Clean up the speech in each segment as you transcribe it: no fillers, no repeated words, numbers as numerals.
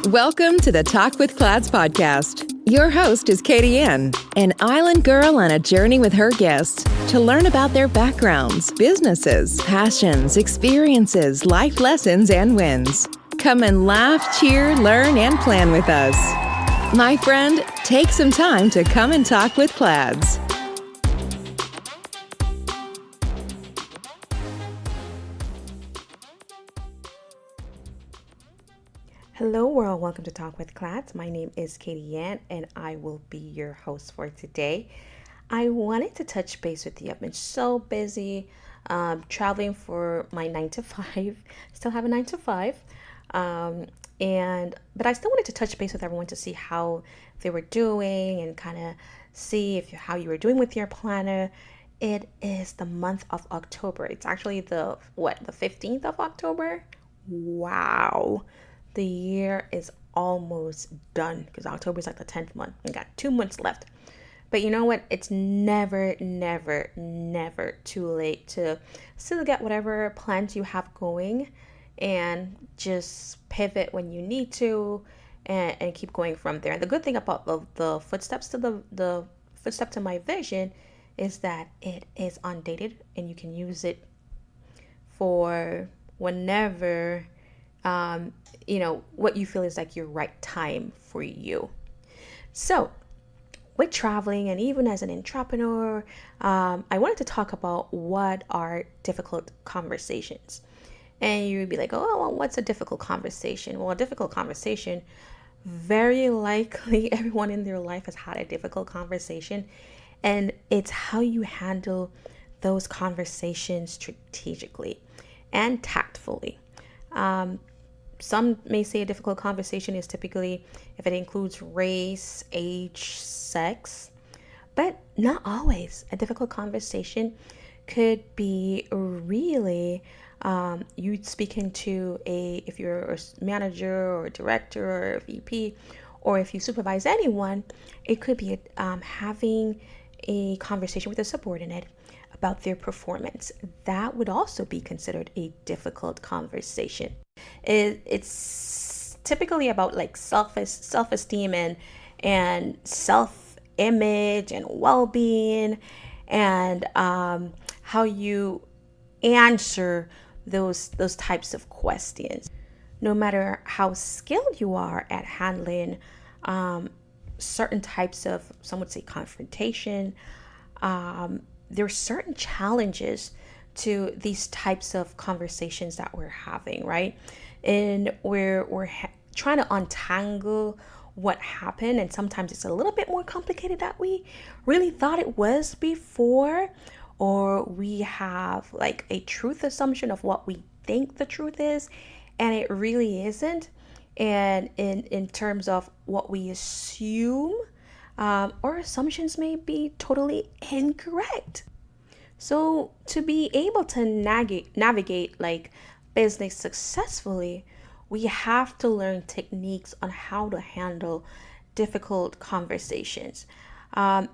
Welcome to the Talk with Clads podcast. Your host is Katie Ann, an island girl on a journey with her guests to learn about their backgrounds, businesses, passions, experiences, life lessons, and wins. Come and laugh, cheer, learn, and plan with us. My friend, take some time to come and talk with Clads. Hello world, welcome to Talk with Clads. My name is Katie Yan and I will be your host for today. I wanted to touch base with you. I've been so busy traveling for my 9 to 5. Still have a 9 to 5. But I still wanted to touch base with everyone to see how they were doing and kind of see how you were doing with your planner. It is the month of October. It's actually the 15th of October? Wow. The year is almost done because October is like the 10th month. We got 2 months left. But you know what? It's never too late to still get whatever plans you have going and just pivot when you need to and keep going from there. And the good thing about the footsteps to the footstep to my vision is that it is undated and you can use it for whenever what you feel is like your right time for you. So with traveling and even as an entrepreneur, I wanted to talk about what are difficult conversations. And you would be like, oh, well, what's a difficult conversation? Well, a difficult conversation, very likely everyone in their life has had a difficult conversation. And it's how you handle those conversations strategically and tactfully. Some may say a difficult conversation is typically if it includes race, age, sex, but not always. A difficult conversation could be really you speaking to if you're a manager or a director or a VP, or if you supervise anyone, it could be having a conversation with a subordinate about their performance. That would also be considered a difficult conversation. It's typically about like self-esteem and self-image and well-being and how you answer those types of questions. No matter how skilled you are at handling certain types of, some would say, confrontation, there are certain challenges to these types of conversations that we're having, right? And we're trying to untangle what happened, and sometimes it's a little bit more complicated than we really thought it was before, or we have like a truth assumption of what we think the truth is, and it really isn't. And in terms of what we assume, our assumptions may be totally incorrect. So to be able to navigate like business successfully, we have to learn techniques on how to handle difficult conversations.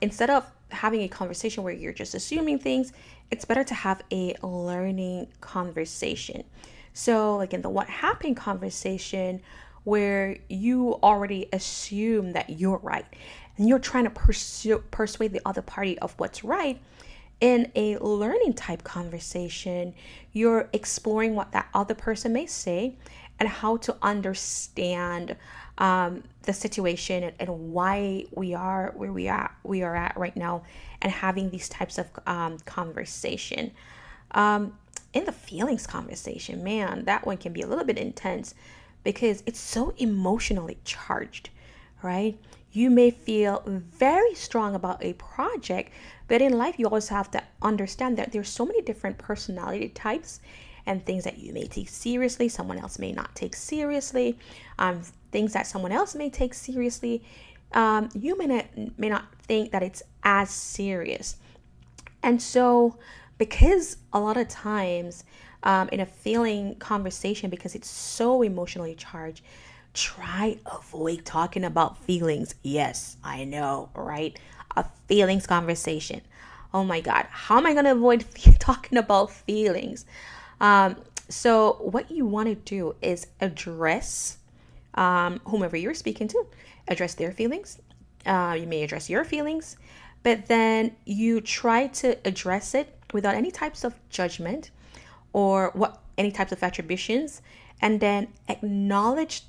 Instead of having a conversation where you're just assuming things, it's better to have a learning conversation. So like in the what happened conversation, where you already assume that you're right and you're trying to persuade the other party of what's right. In a learning type conversation, you're exploring what that other person may say and how to understand the situation and why we are where we are at right now, and having these types of conversation. In the feelings conversation, man, that one can be a little bit intense because it's so emotionally charged, right? You may feel very strong about a project, but in life, you always have to understand that there's so many different personality types and things that you may take seriously, someone else may not take seriously, things that someone else may take seriously. You may not think that it's as serious. And so, because a lot of times in a feeling conversation, because it's so emotionally charged, try avoid talking about feelings. Yes, I know, right? A feelings conversation. Oh my God, how am I going to avoid talking about feelings? So what you want to do is address whomever you're speaking to, address their feelings. You may address your feelings, but then you try to address it without any types of judgment or any types of attributions, and then acknowledge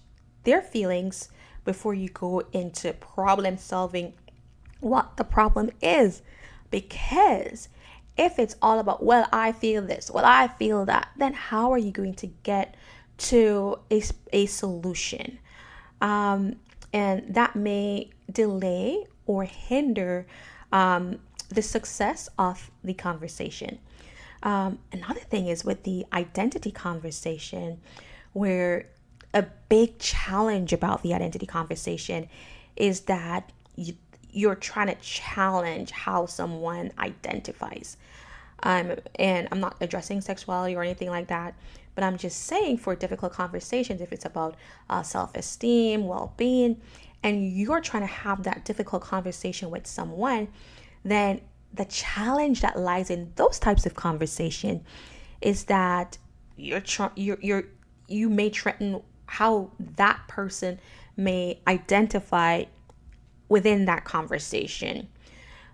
their feelings before you go into problem solving what the problem is. Because if it's all about, well, I feel this, well, I feel that, then how are you going to get to a solution? And that may delay or hinder the success of the conversation. Another thing is with the identity conversation, where a big challenge about the identity conversation is that you're trying to challenge how someone identifies. And I'm not addressing sexuality or anything like that, but I'm just saying for difficult conversations, if it's about self-esteem, well-being, and you're trying to have that difficult conversation with someone, then the challenge that lies in those types of conversation is that you may threaten how that person may identify within that conversation.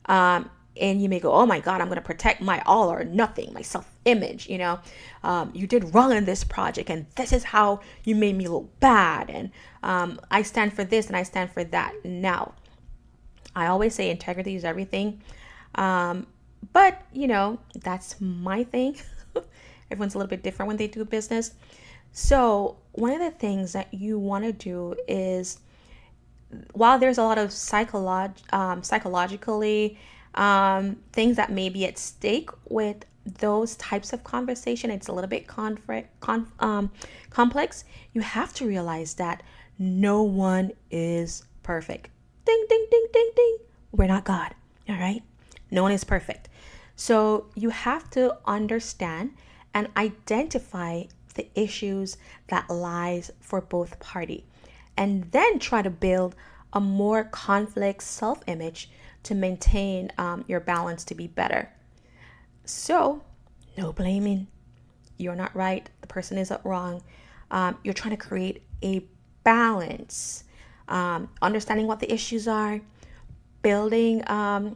And you may go, oh my God, I'm going to protect my all or nothing, my self-image. You did wrong in this project, and this is how you made me look bad. And I stand for this and I stand for that. Now, I always say integrity is everything. But that's my thing. Everyone's a little bit different when they do business. So one of the things that you want to do is, while there's a lot of psychologically things that may be at stake with those types of conversation, it's a little bit complex. You have to realize that no one is perfect. Ding, ding, ding, ding, ding. We're not God. All right. No one is perfect. So you have to understand and identify the issues that lies for both party, and then try to build a more conflict self-image to maintain your balance to be better. So no blaming. You're not right. The person is wrong. You're trying to create a balance, understanding what the issues are, building a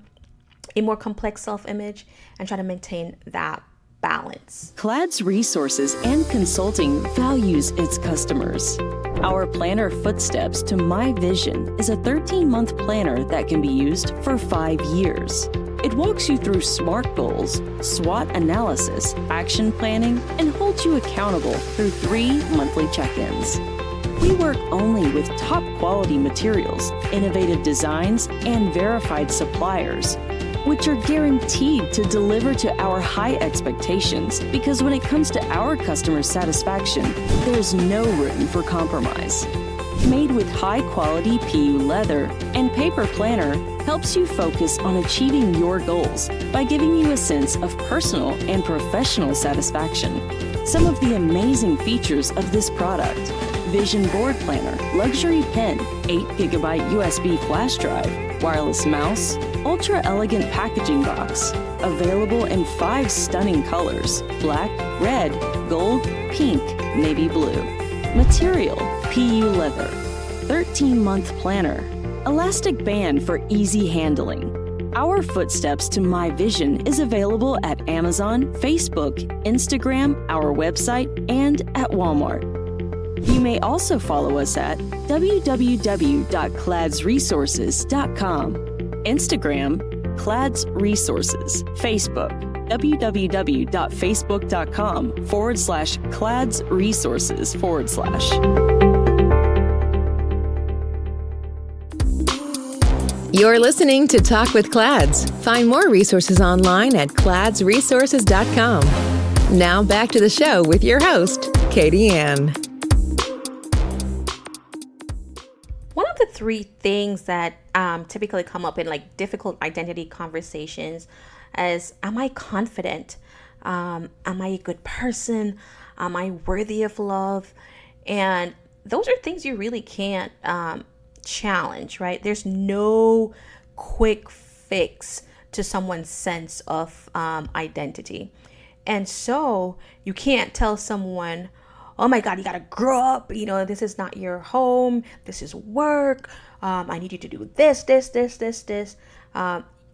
more complex self-image, and try to maintain that balance. Clad's Resources and Consulting values its customers. Our planner Footsteps to My Vision is a 13-month planner that can be used for 5 years. It walks you through SMART goals, SWOT analysis, action planning, and holds you accountable through 3 monthly check-ins. We work only with top quality materials, innovative designs, and verified suppliers, which are guaranteed to deliver to our high expectations, because when it comes to our customer satisfaction, there's no room for compromise. Made with high-quality PU leather and paper planner helps you focus on achieving your goals by giving you a sense of personal and professional satisfaction. Some of the amazing features of this product: Vision Board Planner, luxury pen, 8GB USB flash drive, wireless mouse, ultra-elegant packaging box, available in 5 stunning colors: black, red, gold, pink, navy blue. Material: PU leather. 13-month planner. Elastic band for easy handling. Our Footsteps to My Vision is available at Amazon, Facebook, Instagram, our website, and at Walmart. You may also follow us at www.cladsresources.com, Instagram, Clads Resources, Facebook, www.facebook.com/cladsresources/. You're listening to Talk with Clads. Find more resources online at cladsresources.com. Now back to the show with your host, Katie Ann. One of the 3 things that typically come up in difficult identity conversations is, am I confident? Am I a good person? Am I worthy of love? And those are things you really can't challenge, right? There's no quick fix to someone's sense of identity. And so you can't tell someone, oh my God, you gotta grow up. This is not your home. This is work. I need you to do this.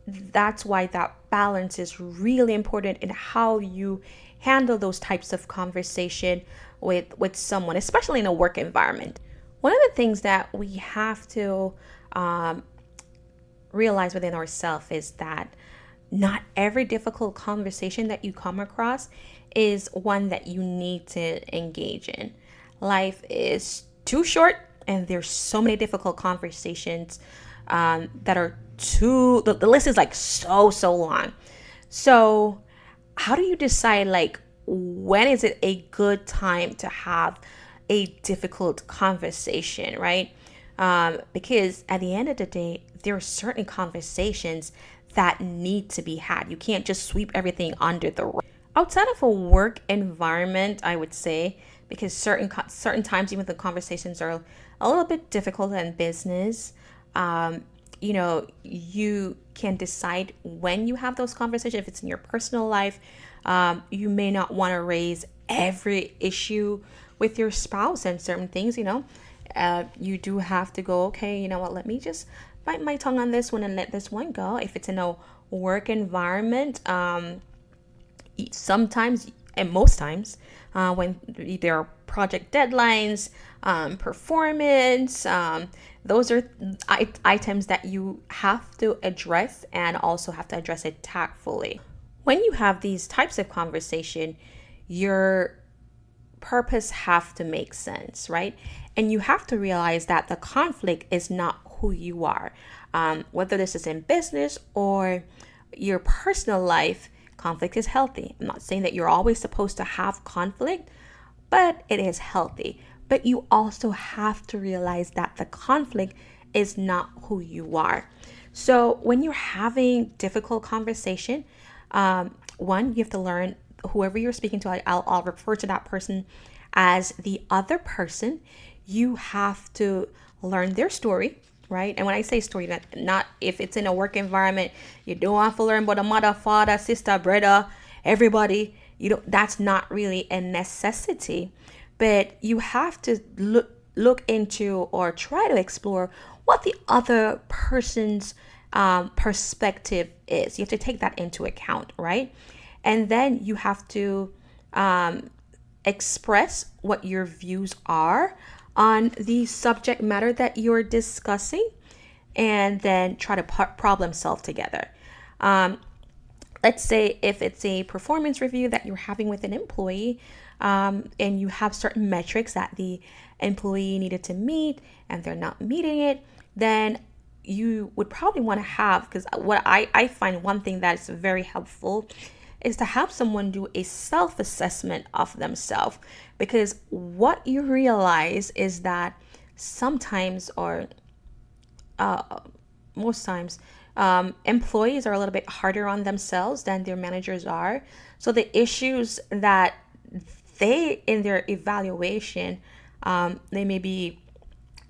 That's why that balance is really important in how you handle those types of conversation with someone, especially in a work environment. One of the things that we have to realize within ourselves is that not every difficult conversation that you come across is one that you need to engage in. Life is too short, and there's so many difficult conversations that are the list is like so long. So how do you decide, like, when is it a good time to have a difficult conversation, right? Because at the end of the day, there are certain conversations that need to be had. You can't just sweep everything under the rug. Outside of a work environment, I would say, because certain times even the conversations are a little bit difficult in business, you can decide when you have those conversations. If it's in your personal life, you may not want to raise every issue with your spouse and certain things, you do have to go, okay, you know what, let me just bite my tongue on this one and let this one go. If it's in a work environment, sometimes and most times, when there are project deadlines, performance, those are items that you have to address and also have to address it tactfully. When you have these types of conversation, your purpose have to make sense, right? And you have to realize that the conflict is not who you are. Whether this is in business or your personal life, conflict is healthy. I'm not saying that you're always supposed to have conflict, but it is healthy. But you also have to realize that the conflict is not who you are. So when you're having difficult conversation, one, you have to learn whoever you're speaking to. I'll refer to that person as the other person. You have to learn their story, right? And when I say story, not if it's in a work environment, you don't have to learn about a mother, father, sister, brother, everybody. That's not really a necessity, but you have to look into or try to explore what the other person's perspective is. You have to take that into account, right? And then you have to express what your views are on the subject matter that you're discussing, and then try to problem solve together. Let's say if it's a performance review that you're having with an employee, and you have certain metrics that the employee needed to meet and they're not meeting it, then you would probably want to have, because what I find one thing that is very helpful is to have someone do a self-assessment of themselves. Because what you realize is that sometimes, or most times, employees are a little bit harder on themselves than their managers are. So the issues that they, in their evaluation, they may be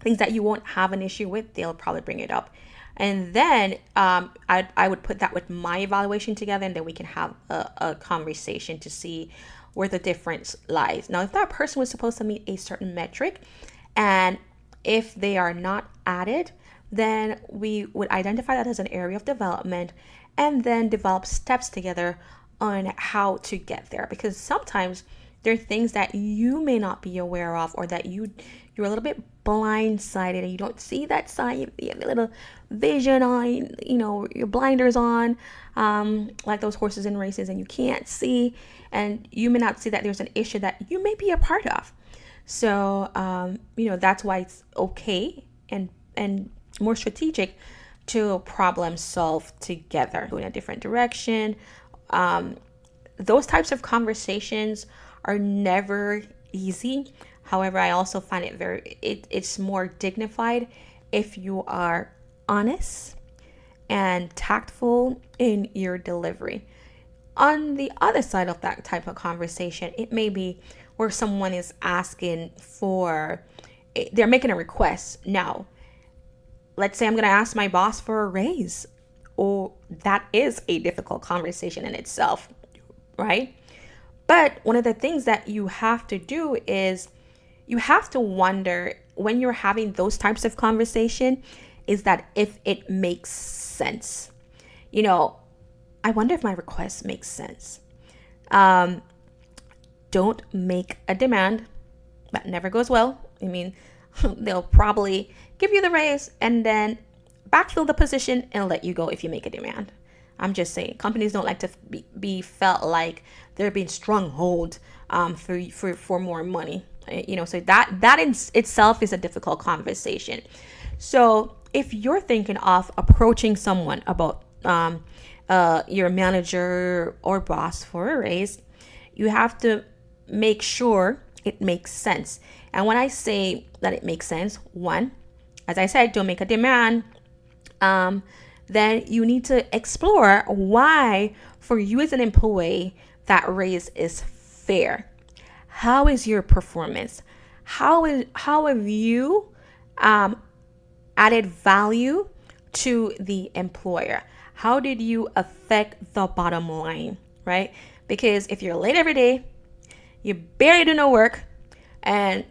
things that you won't have an issue with, they'll probably bring it up. And then I would put that with my evaluation together, and then we can have a conversation to see where the difference lies. Now, if that person was supposed to meet a certain metric, and if they are not at it, then we would identify that as an area of development, and then develop steps together on how to get there. Because sometimes there are things that you may not be aware of, or that you're a little bit blindsided and you don't see that side. You have a little vision on, your blinders on, like those horses in races, and you can't see, and you may not see that there's an issue that you may be a part of. So, that's why it's okay and more strategic to problem solve together, go in a different direction. Those types of conversations are never easy. However, I also find it's more dignified if you are honest and tactful in your delivery. On the other side of that type of conversation, it may be where someone is asking they're making a request. Now, let's say I'm going to ask my boss for a raise. That is a difficult conversation in itself, right? But one of the things that you have to do is you have to wonder when you're having those types of conversation is that if it makes sense. I wonder if my request makes sense. Don't make a demand. That never goes well. They'll probably give you the raise and then backfill the position and let you go if you make a demand. I'm just saying, companies don't like to be felt like they're being stronghold for more money. So that in itself is a difficult conversation. So if you're thinking of approaching someone about your manager or boss for a raise, you have to make sure it makes sense. And when I say that it makes sense, one, as I said, don't make a demand. Then you need to explore why, for you as an employee, that raise is fair. How is your performance? How have you added value to the employer? How did you affect the bottom line, right? Because if you're late every day, you barely do no work, and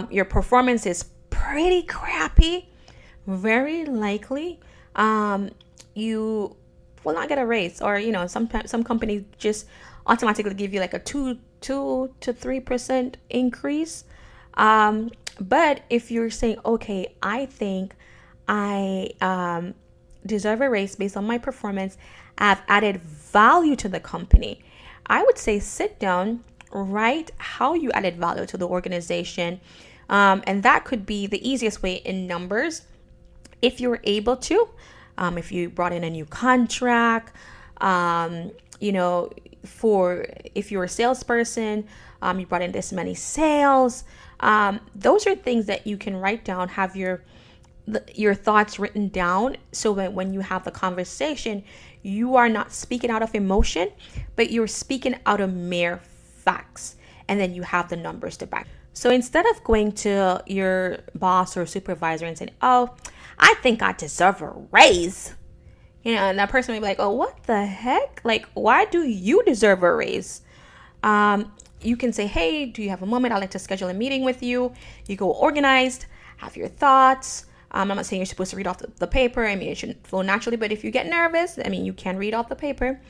your performance is pretty crappy, very likely you will not get a raise. Or sometimes some companies just automatically give you like a 2 to 3% increase. But if you're saying, okay, I think I deserve a raise based on my performance, I've added value to the company, I would say sit down, write how you added value to the organization. And that could be the easiest way in numbers. If you were able to, if you brought in a new contract, if you're a salesperson, you brought in this many sales. Those are things that you can write down, have your thoughts written down, so that when you have the conversation, you are not speaking out of emotion, but you're speaking out of mere facts. And then you have the numbers to back. So instead of going to your boss or supervisor and saying, oh, I think I deserve a raise, and that person may be like, oh, what the heck? Like, why do you deserve a raise? You can say, hey, do you have a moment? I'd like to schedule a meeting with you. You go organized, have your thoughts. I'm not saying you're supposed to read off the paper. It should flow naturally. But if you get nervous, you can read off the paper.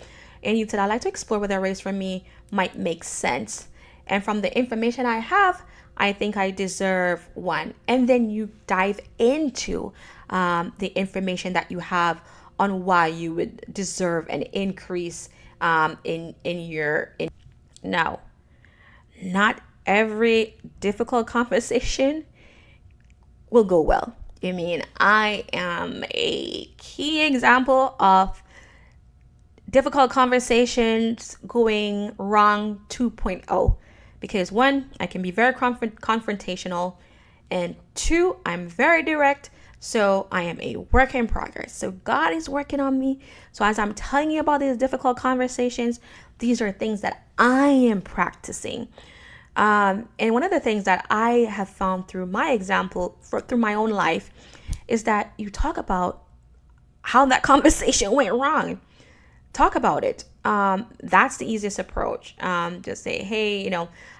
And you said, I'd like to explore whether a raise for me might make sense. And from the information I have, I think I deserve one. And then you dive into the information that you have on why you would deserve an increase in your. Now, not every difficult conversation will go well. I am a key example of difficult conversations going wrong 2.0. Because one, I can be very confrontational, and two, I'm very direct. So I am a work in progress. So God is working on me. So as I'm telling you about these difficult conversations, these are things that I am practicing. And one of the things that I have found through my example, through my own life, is that you talk about how that conversation went wrong. Talk about it. That's the easiest approach. Just say, hey,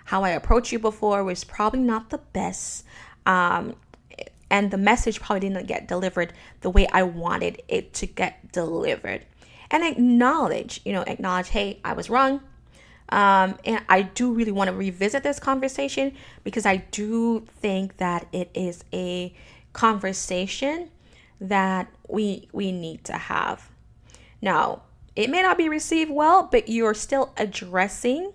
how I approached you before was probably not the best. And the message probably didn't get delivered the way I wanted it to get delivered. And acknowledge, hey, I was wrong. And I do really want to revisit this conversation, because I do think that it is a conversation that we need to have. Now, it may not be received well, but you're still addressing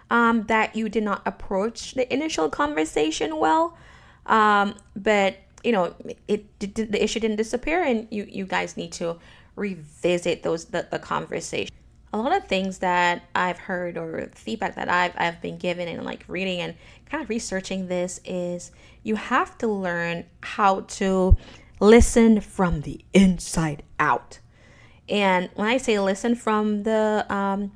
that you did not approach the initial conversation well. But the issue didn't disappear, and you guys need to revisit the conversation. A lot of things that I've heard, or feedback that I've been given, and like reading and kind of researching this, is you have to learn how to listen from the inside out. And when I say listen from the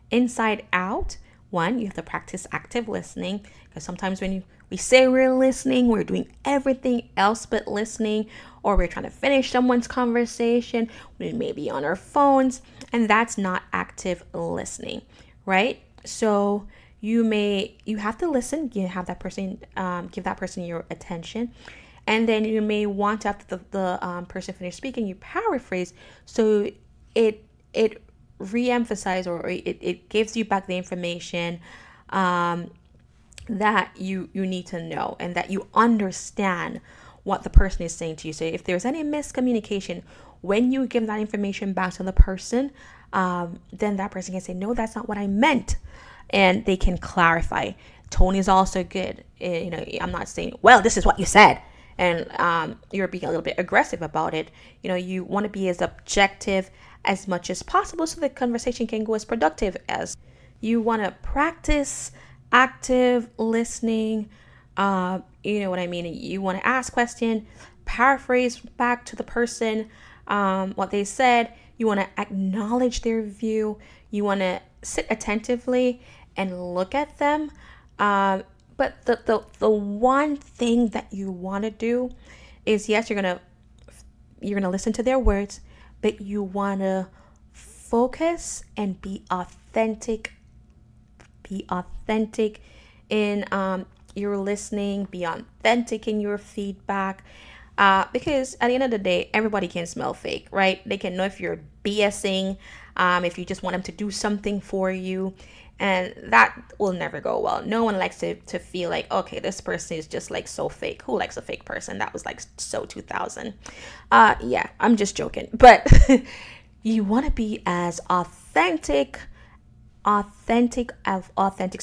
inside out, one, you have to practice active listening, because sometimes when we say we're listening, we're doing everything else but listening, or we're trying to finish someone's conversation, we may be on our phones, and that's not active listening, right? So you have to listen, you have that person, give that person your attention. And then you may want, after the person finished speaking, you paraphrase, so it re-emphasize, or it gives you back the information that you need to know, and that you understand what the person is saying to you. So if there's any miscommunication, when you give that information back to the person, then that person can say, no, that's not what I meant, and they can clarify. Tone is also good. I'm not saying, well, this is what you said, and you're being a little bit aggressive about it. You want to be as objective as much as possible, so the conversation can go as productive as you want to practice active listening. You know what I mean? You want to ask question, paraphrase back to the person what they said. You want to acknowledge their view. You want to sit attentively and look at them. But the one thing that you want to do is, yes, you're gonna listen to their words, but you want to focus and be authentic. Be authentic in your listening. Be authentic in your feedback. Because at the end of the day, everybody can smell fake, right? They can know if you're BSing, if you just want them to do something for you. And that will never go well. No one likes to feel like, okay, this person is just like so fake. Who likes a fake person? That was like so 2000. Yeah, I'm just joking. But you want to be as authentic. So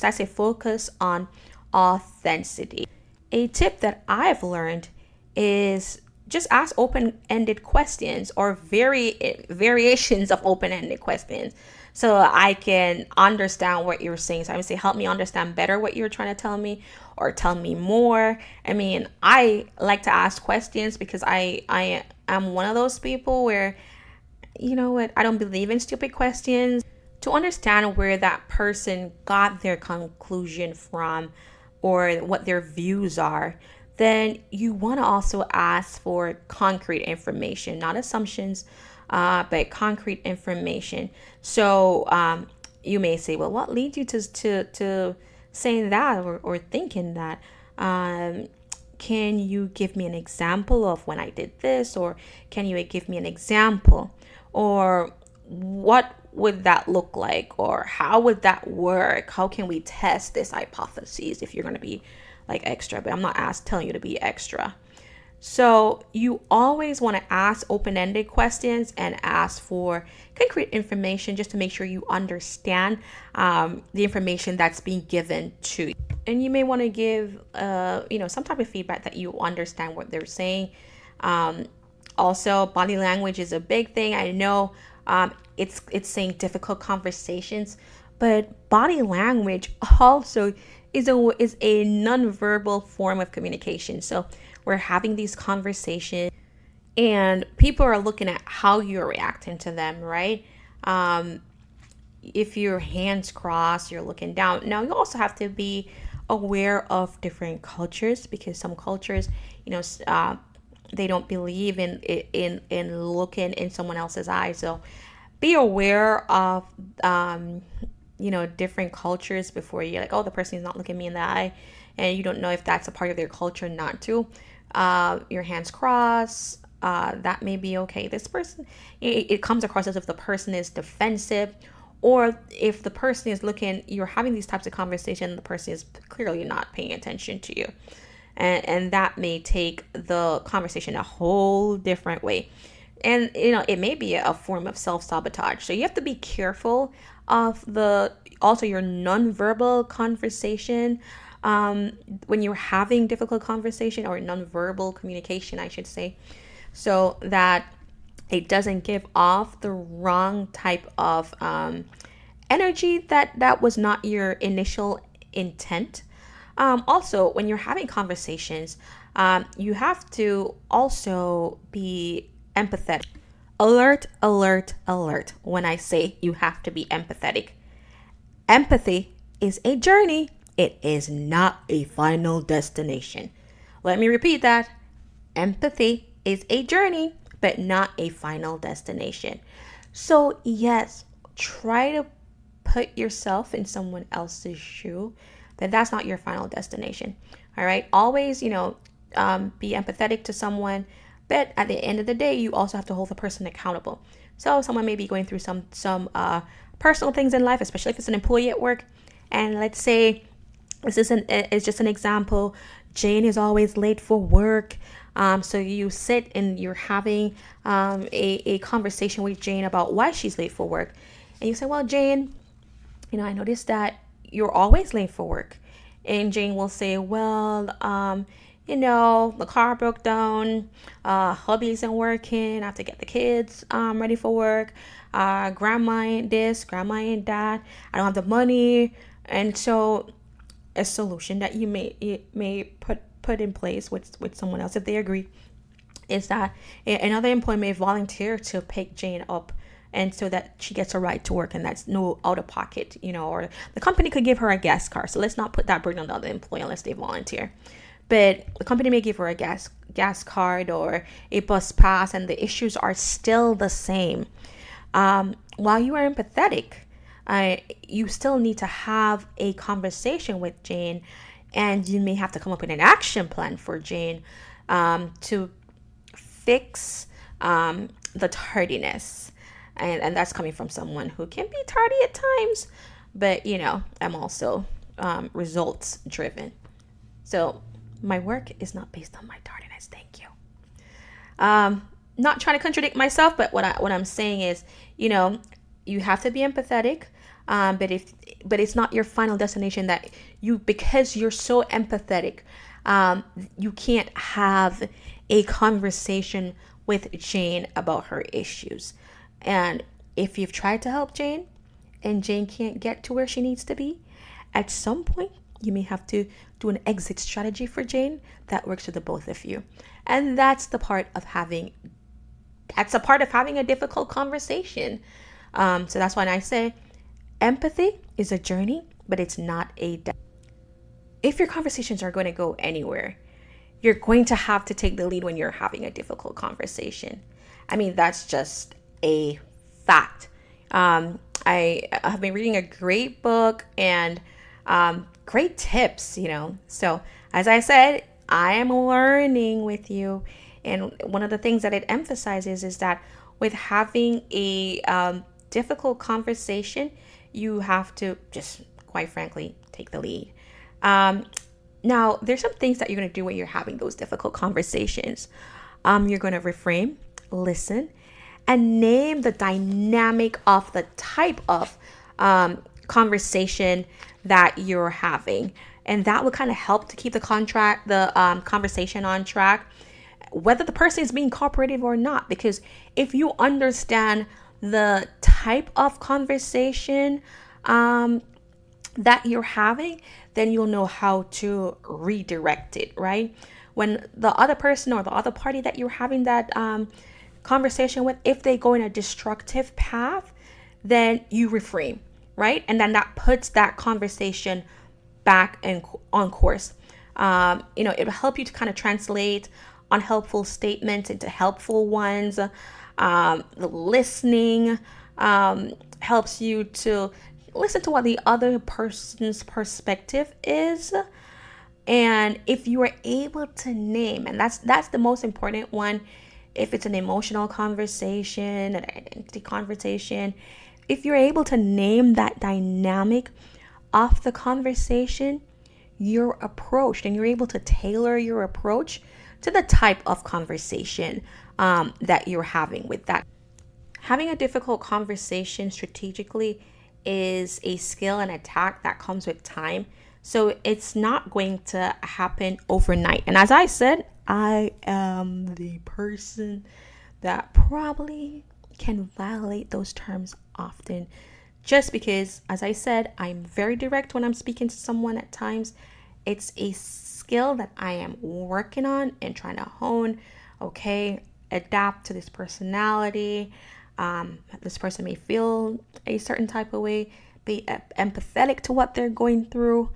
I say focus on authenticity. A tip that I've learned is just ask open-ended questions, or variations of open-ended questions, so I can understand what you're saying. So I would say, help me understand better what you're trying to tell me, or tell me more. I mean, I like to ask questions because I am one of those people where, you know what, I don't believe in stupid questions. To understand where that person got their conclusion from, or what their views are, then you want to also ask for concrete information, not assumptions, but concrete information. So you may say, well, what leads you to saying that, or thinking that? Can you give me an example of when I did this? Or can you give me an example? Or what would that look like? Or how would that work? How can we test this hypothesis if you're going to be like extra? But I'm not telling you to be extra. So you always want to ask open-ended questions and ask for concrete information, just to make sure you understand the information that's being given to you. And you may want to give some type of feedback that you understand what they're saying. Also, body language is a big thing. I know it's saying difficult conversations, but body language also is a nonverbal form of communication. So we're having these conversations, and people are looking at how you're reacting to them, right? If your hands crossed, you're looking down. Now, you also have to be aware of different cultures, because some cultures, they don't believe in looking in someone else's eyes. So be aware of different cultures before you're like, oh, the person is not looking me in the eye, and you don't know if that's a part of their culture not to. Your hands crossed, that may be okay. This person, it comes across as if the person is defensive, or if the person is looking, you're having these types of conversation, the person is clearly not paying attention to you. And that may take the conversation a whole different way. And, it may be a form of self-sabotage. So you have to be careful of also your nonverbal conversation. When you're having difficult conversation, or nonverbal communication, I should say, so that it doesn't give off the wrong type of energy that was not your initial intent. Also, when you're having conversations, you have to also be empathetic. Alert, alert, alert. When I say you have to be empathetic. Empathy is a journey. It is not a final destination. Let me repeat that. Empathy is a journey, but not a final destination. So yes, try to put yourself in someone else's shoe, then that's not your final destination. All right. Always, be empathetic to someone, but at the end of the day, you also have to hold the person accountable. So someone may be going through some personal things in life, especially if it's an employee at work. And let's say it's just an example. Jane is always late for work. So you sit and you're having a conversation with Jane about why she's late for work. And you say, well, Jane, I noticed that you're always late for work. And Jane will say, well, the car broke down, hubby isn't working, I have to get the kids ready for work, grandma ain't this, grandma ain't that, I don't have the money. And so a solution that you may put in place with someone else, if they agree, is that another employee may volunteer to pick Jane up, and so that she gets a ride to work, and that's no out of pocket, or the company could give her a gas car. So let's not put that burden on the other employee unless they volunteer. But the company may give her a gas card or a bus pass, and the issues are still the same. While you are empathetic, you still need to have a conversation with Jane, and you may have to come up with an action plan for Jane to fix the tardiness. And that's coming from someone who can be tardy at times, but I'm also results driven. So my work is not based on my tardiness. Thank you. Not trying to contradict myself, but what I'm saying is, you have to be empathetic. But it's not your final destination that because you're so empathetic, you can't have a conversation with Jane about her issues. And if you've tried to help Jane and Jane can't get to where she needs to be, at some point you may have to do an exit strategy for Jane that works for the both of you. And that's a part of having a difficult conversation. So that's why I say empathy is a journey, but it's not if your conversations are going to go anywhere, you're going to have to take the lead when you're having a difficult conversation. I mean, that's just a fact. I have been reading a great book and great tips, So as I said, I am learning with you. And one of the things that it emphasizes is that with having a difficult conversation, you have to just, quite frankly, take the lead. Now, there's some things that you're going to do when you're having those difficult conversations. You're going to reframe, listen, and name the dynamic of the type of conversation that you're having. And that will kind of help to keep the conversation on track, whether the person is being cooperative or not. Because if you understand the type of conversation that you're having, then you'll know how to redirect it, right? When the other person or the other party that you're having that conversation with, if they go in a destructive path, then you reframe, right? And then that puts that conversation back on course. It'll help you to kind of translate unhelpful statements into helpful ones. The listening helps you to listen to what the other person's perspective is. And if you are able to name, and that's the most important one, if it's an emotional conversation, an identity conversation, if you're able to name that dynamic of the conversation, your approach, and you're able to tailor your approach to the type of conversation that you're having with that. Having a difficult conversation strategically is a skill and a tact that comes with time. So it's not going to happen overnight. And as I said, I am the person that probably can violate those terms often, just because, as I said, I'm very direct when I'm speaking to someone at times. It's a skill that I am working on and trying to hone, adapt to this personality. This person may feel a certain type of way, be empathetic to what they're going through.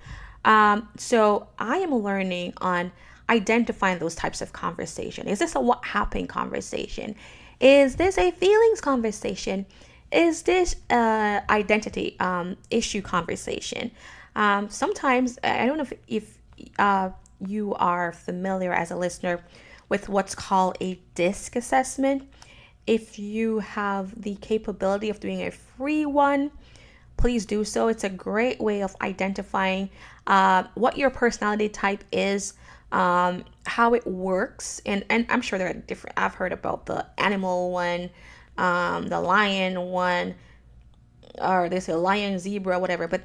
So I am learning on identifying those types of conversation. Is this a what happened conversation? Is this a feelings conversation? is this identity issue conversation? Sometimes, I don't know if you are familiar as a listener with what's called a DISC assessment. If you have the capability of doing a free one, please do so. It's a great way of identifying what your personality type is, how it works. And I'm sure there are different, I've heard about the animal one, the lion one, or they say lion, zebra, whatever. But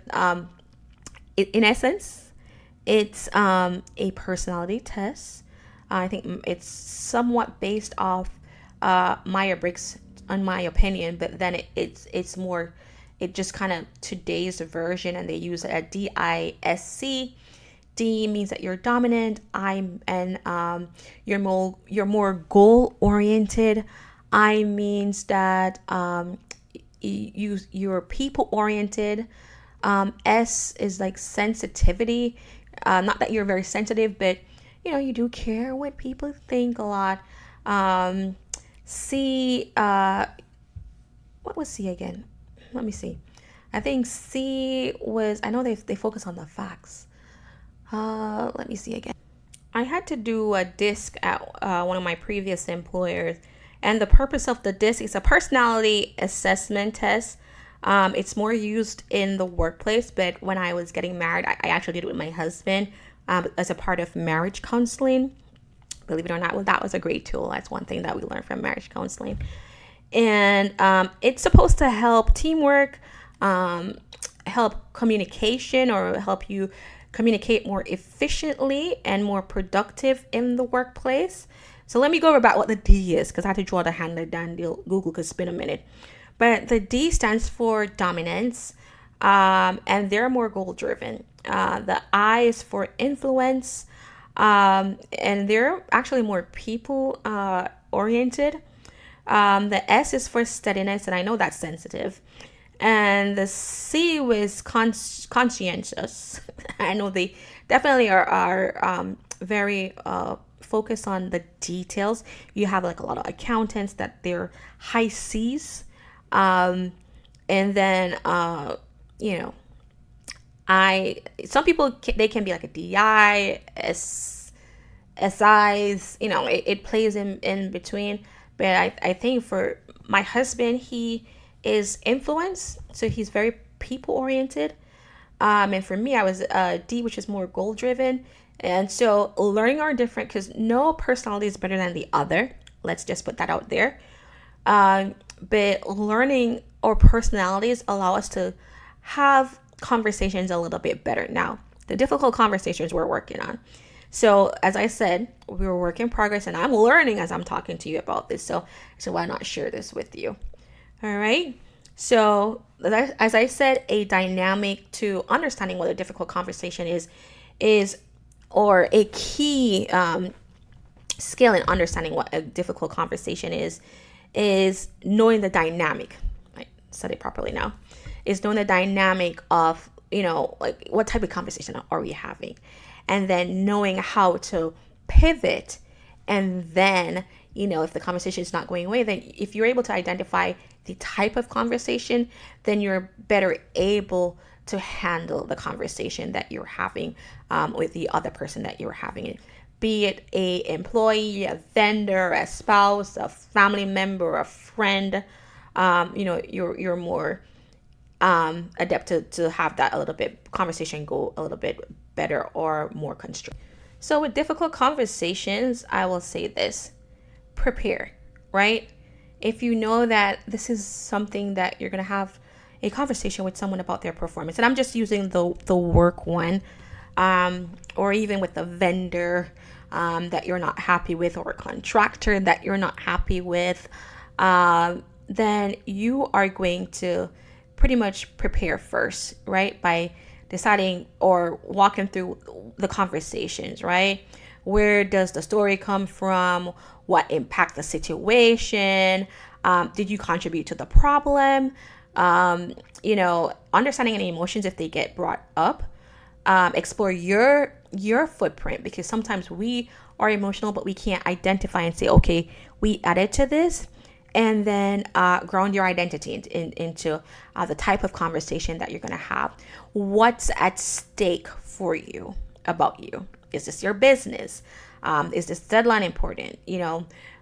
in essence, it's a personality test. I think it's somewhat based off Myers-Briggs, in my opinion, but then it's more, it just kind of today's version, and they use a DISC. D means that you're dominant. You're more goal oriented. I means that you're people oriented. S is like sensitivity. Not that you're very sensitive, but you do care what people think a lot. C, what was C again? Let me see. I think C was, I know they focus on the facts. Let me see again. I had to do a DISC at one of my previous employers, and the purpose of the DISC is a personality assessment test. It's more used in the workplace, but when I was getting married, I actually did it with my husband as a part of marriage counseling. Believe it or not, well, that was a great tool. That's one thing that we learned from marriage counseling. And it's supposed to help teamwork, help communication, or help you communicate more efficiently and more productive in the workplace. So let me go over about what the D is, because I had to draw the handler down. Google could spin a minute. But the D stands for dominance, and they're more goal-driven. The I is for influence, and they're actually more people-oriented. The S is for steadiness, and I know that's sensitive. And the C was conscientious. I know they definitely are very focused on the details. You have like a lot of accountants that they're high C's. And then, some people, they can be like a DI, SIs, it plays in between. But I think for my husband, he is influence, so he's very people oriented. And for me, I was D, which is more goal driven. And so learning are different, because no personality is better than the other. Let's just put that out there. But learning or personalities allow us to have conversations a little bit better. Now, the difficult conversations we're working on. So as I said, we're a work in progress, and I'm learning as I'm talking to you about this. So why not share this with you? All right. So as I said, a dynamic to understanding what a difficult conversation is or a key skill in understanding what a difficult conversation is knowing the dynamic. I said it properly now. Is knowing the dynamic of, like what type of conversation are we having? And then knowing how to pivot. And then, if the conversation is not going away, then if you're able to identify the type of conversation, then you're better able to handle the conversation that you're having with the other person that you're having it. Be it a employee, a vendor, a spouse, a family member, a friend, you're more adept to have that a little bit conversation go a little bit better or more constructive. So with difficult conversations, I will say this: prepare, right? If you know that this is something that you're gonna have a conversation with someone about their performance, and I'm just using the work one, or even with the vendor that you're not happy with, or a contractor that you're not happy with, then you are going to pretty much prepare first, right? By deciding or walking through the conversations, right? Where does the story come from? What impact the situation? Did you contribute to the problem? Understanding any emotions if they get brought up. Explore your footprint, because sometimes we are emotional, but we can't identify and say, okay, we added to this. and then ground your identity into the type of conversation that you're going to have. What's at stake for you about you? Is this your business? Is this deadline important?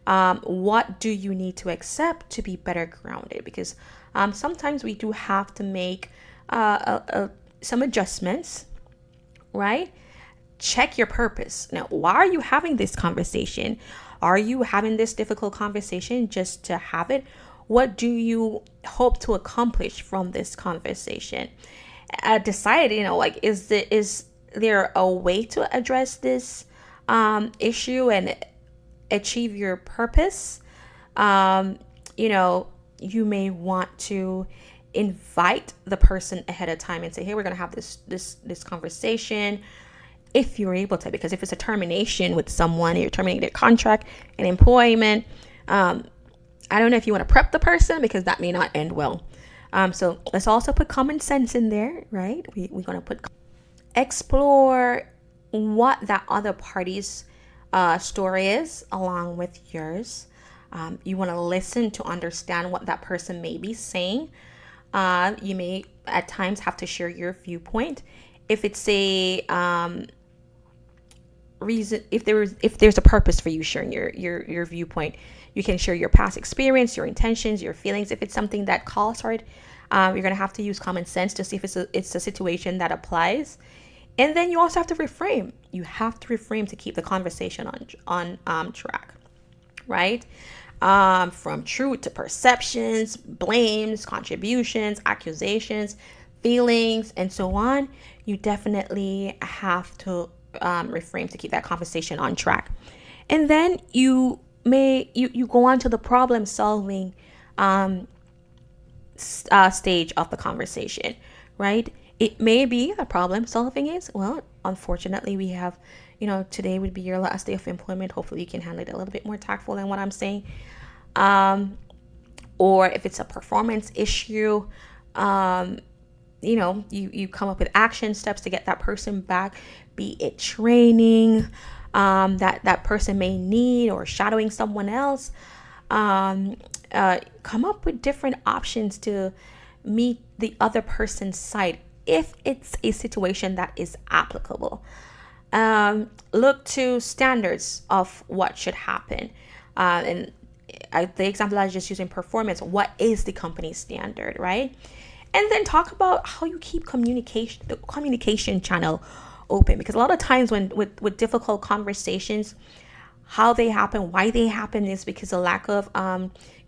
What do you need to accept to be better grounded? Because sometimes we do have to make some adjustments, right? Check your purpose. Now, why are you having this conversation? Are you having this difficult conversation just to have it? What do you hope to accomplish from this conversation? Decide, is there a way to address this issue and achieve your purpose? You may want to invite the person ahead of time and say, hey, we're going to have this conversation, if you're able to, because if it's a termination with someone, you're terminating their contract and employment, I don't know if you want to prep the person, because that may not end well. So let's also put common sense in there, right? We're going to explore what that other party's story is along with yours. You want to listen to understand what that person may be saying. You may at times have to share your viewpoint. If it's a reason, if there's a purpose for you sharing your viewpoint, you can share your past experience, your intentions, your feelings. If it's something that calls for it, you're going to have to use common sense to see if it's a situation that applies. And then you also have to reframe. You have to reframe to keep the conversation on track, right? From truth to perceptions, blames, contributions, accusations, feelings, and so on. You definitely have to reframe to keep that conversation on track. And then you go on to the problem solving stage of the conversation, right? It may be the problem solving is, well, unfortunately we have, today would be your last day of employment. Hopefully you can handle it a little bit more tactful than what I'm saying. Or if it's a performance issue, you come up with action steps to get that person back, be it training that person may need, or shadowing someone else. Come up with different options to meet the other person's side if it's a situation that is applicable. Look to standards of what should happen. And the example I was just using, performance, what is the company's standard, right? And then talk about how you keep the communication channel open, because a lot of times with difficult conversations, how they happen, why they happen, is because of lack of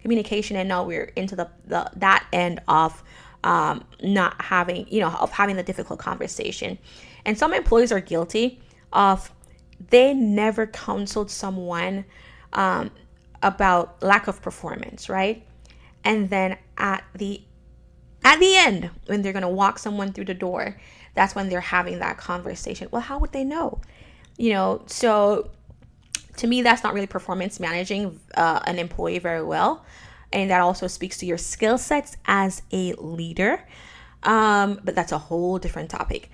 communication. And now we're into that end of not having, of having the difficult conversation. And some employees are guilty of, they never counseled someone about lack of performance, right? And then at the end, when they're going to walk someone through the door, that's when they're having that conversation. Well, how would they know? So to me, that's not really performance managing an employee very well. And that also speaks to your skill sets as a leader. But that's a whole different topic.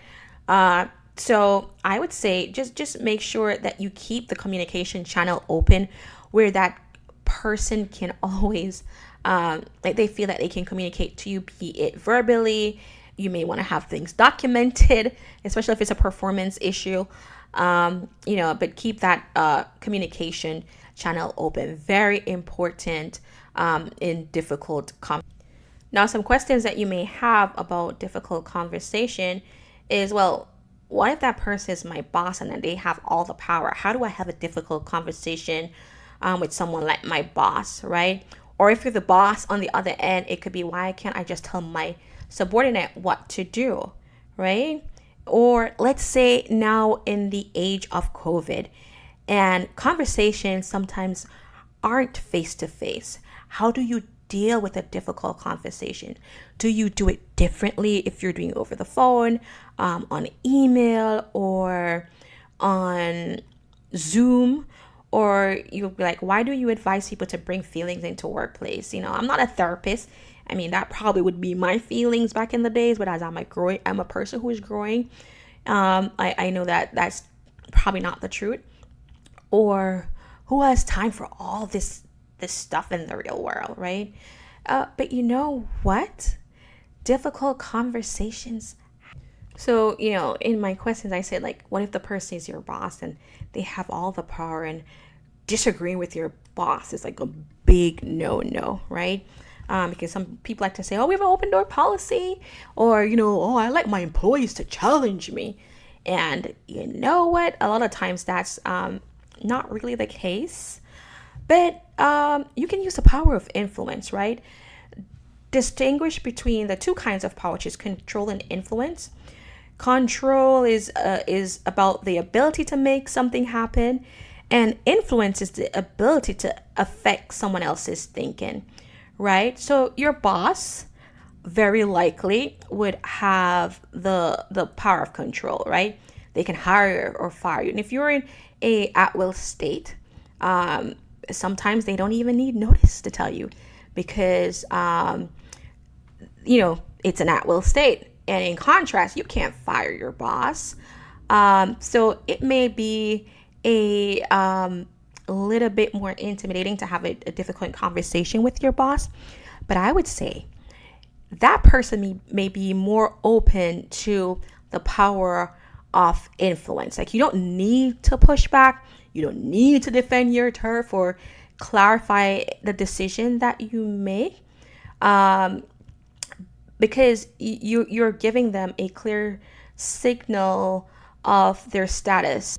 So I would say just make sure that you keep the communication channel open, where that person can always, they feel that they can communicate to you, be it verbally. You may want to have things documented, especially if it's a performance issue, but keep that communication channel open. Very important in difficult Now, some questions that you may have about difficult conversation is, well, what if that person is my boss and then they have all the power? How do I have a difficult conversation with someone like my boss, right? Or if you're the boss on the other end, it could be, why can't I just tell my subordinate what to do, right? Or let's say now in the age of COVID, and conversations sometimes aren't face-to-face. How do you deal with a difficult conversation? Do you do it differently if you're doing it over the phone, on email, or on Zoom? Or you'll be like, why do you advise people to bring feelings into workplace? I'm not a therapist. I mean, that probably would be my feelings back in the days, but as I'm a person who is growing. I know that that's probably not the truth. Or who has time for all this this stuff in the real world, right? But you know what? Difficult conversations. So, in my questions, I said, like, what if the person is your boss and they have all the power, and disagreeing with your boss is like a big no, right? Because some people like to say, oh, we have an open door policy, or, oh, I like my employees to challenge me. And you know what? A lot of times that's not really the case. But you can use the power of influence, right? Distinguish between the two kinds of power, which is control and influence. Control is about the ability to make something happen, and influence is the ability to affect someone else's thinking, right? So your boss very likely would have the power of control, right? They can hire or fire you. And if you're in a at-will state, sometimes they don't even need notice to tell you, because it's an at-will state. And in contrast, you can't fire your boss. So it may be a little bit more intimidating to have a difficult conversation with your boss. But I would say that person may be more open to the power of influence. Like, you don't need to push back. You don't need to defend your turf or clarify the decision that you make. Because you're giving them a clear signal of their status.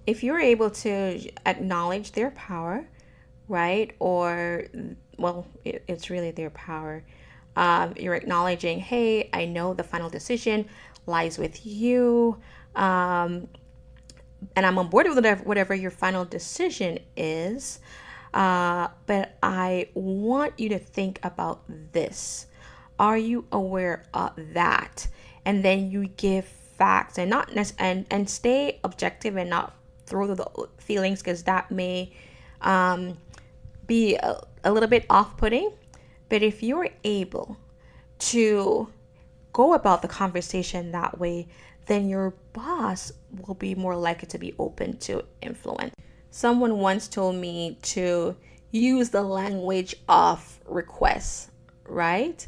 If you're able to acknowledge their power, right? Or, well, it's really their power. You're acknowledging, hey, I know the final decision lies with you. And I'm on board with whatever your final decision is. But I want you to think about this. Are you aware of that? And then you give facts, and not and stay objective and not throw the feelings, because that may be a little bit off-putting. But if you're able to go about the conversation that way, then your boss will be more likely to be open to influence. Someone once told me to use the language of requests, right?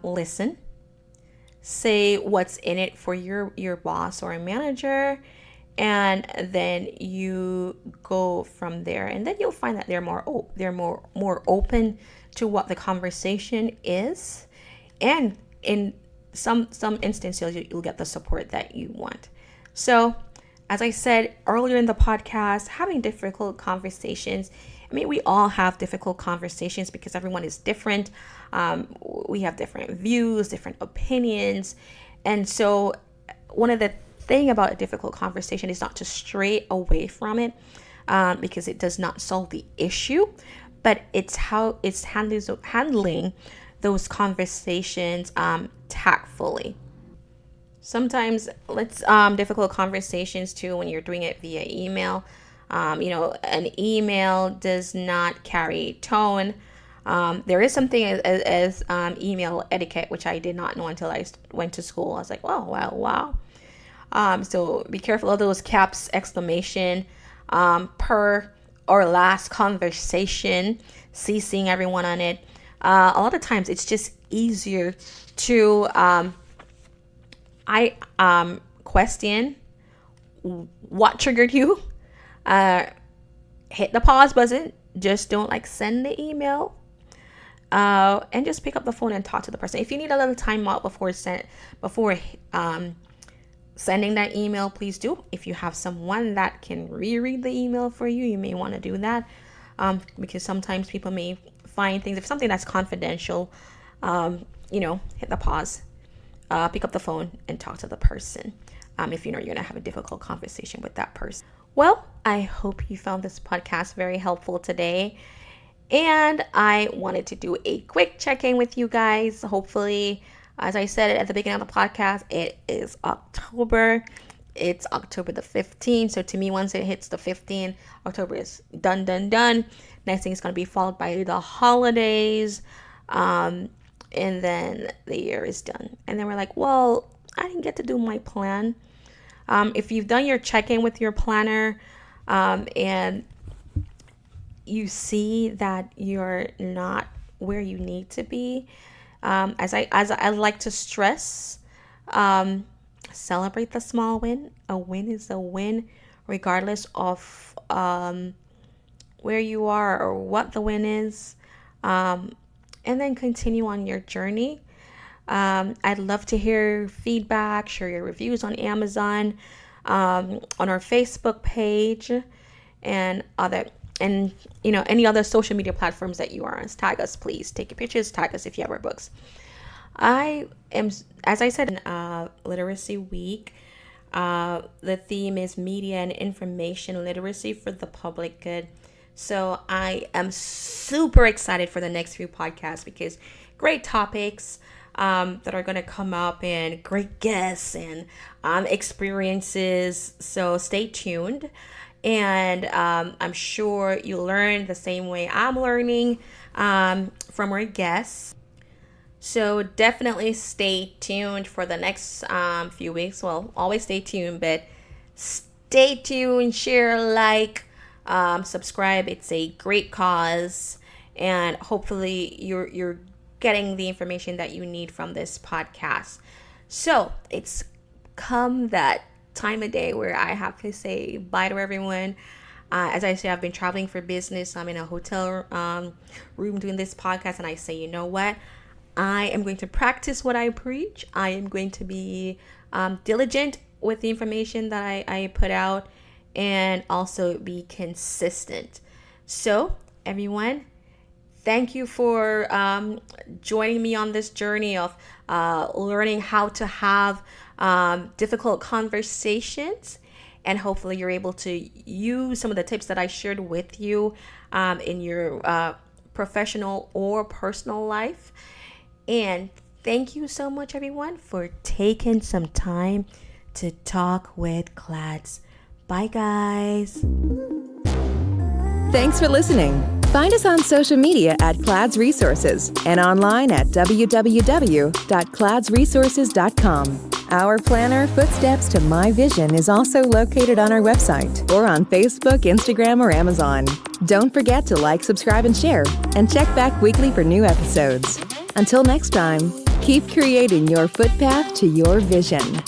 Listen, say what's in it for your boss or a manager, and then you go from there. And then you'll find that they're more open to what the conversation is, and in some instances you'll get the support that you want. So, as I said earlier in the podcast, having difficult conversations. I mean, we all have difficult conversations because everyone is different. We have different views, different opinions. And so one of the thing about a difficult conversation is not to stray away from it, because it does not solve the issue, but it's how it's handling those conversations tactfully. Sometimes difficult conversations too, when you're doing it via email. An email does not carry tone. There is something as email etiquette, which I did not know until I went to school. I was like, wow. So be careful of those caps, exclamation, per or last conversation, CCing everyone on it. A lot of times it's just easier to question what triggered you. Hit the pause button. Just don't send the email, and just pick up the phone and talk to the person. If you need a little time out before sending that email, please do. If you have someone that can reread the email for you, you may want to do that, because sometimes people may find things. If something that's confidential, hit the pause, pick up the phone and talk to the person. If you know you're going to have a difficult conversation with that person. Well, I hope you found this podcast very helpful today. And I wanted to do a quick check-in with you guys. Hopefully, as I said at the beginning of the podcast, it is October. It's October the 15th. So to me, once it hits the 15th, October is done. Next thing is going to be followed by the holidays. And then the year is done. And then we're like, well, I didn't get to do my plan. If you've done your check-in with your planner, and you see that you're not where you need to be, as I like to stress, celebrate the small win. A win is a win, regardless of where you are or what the win is, and then continue on your journey. I'd love to hear feedback, share your reviews on Amazon, on our Facebook page, and any other social media platforms that you are on. Tag us, please. Take your pictures, tag us if you have our books. I am, as I said, in Literacy Week. The theme is media and information literacy for the public good. So I am super excited for the next few podcasts, because great topics that are going to come up, and great guests and experiences. So stay tuned. And I'm sure you'll learn the same way I'm learning from our guests. So definitely stay tuned for the next few weeks. Well, always stay tuned, but stay tuned, share, like, subscribe. It's a great cause, and hopefully you're getting the information that you need from this podcast. So it's come that time of day where I have to say bye to everyone. As I say, I've been traveling for business. I'm in a hotel room doing this podcast, and I say, you know what? I am going to practice what I preach. I am going to be diligent with the information that I put out, and also be consistent. So, everyone, thank you for joining me on this journey of learning how to have difficult conversations. And hopefully you're able to use some of the tips that I shared with you in your professional or personal life. And thank you so much, everyone, for taking some time to talk with Clads. Bye, guys. Thanks for listening. Find us on social media at Clads Resources and online at www.cladsresources.com. Our planner, Footsteps to My Vision, is also located on our website or on Facebook, Instagram, or Amazon. Don't forget to like, subscribe, and share, and check back weekly for new episodes. Until next time, keep creating your footpath to your vision.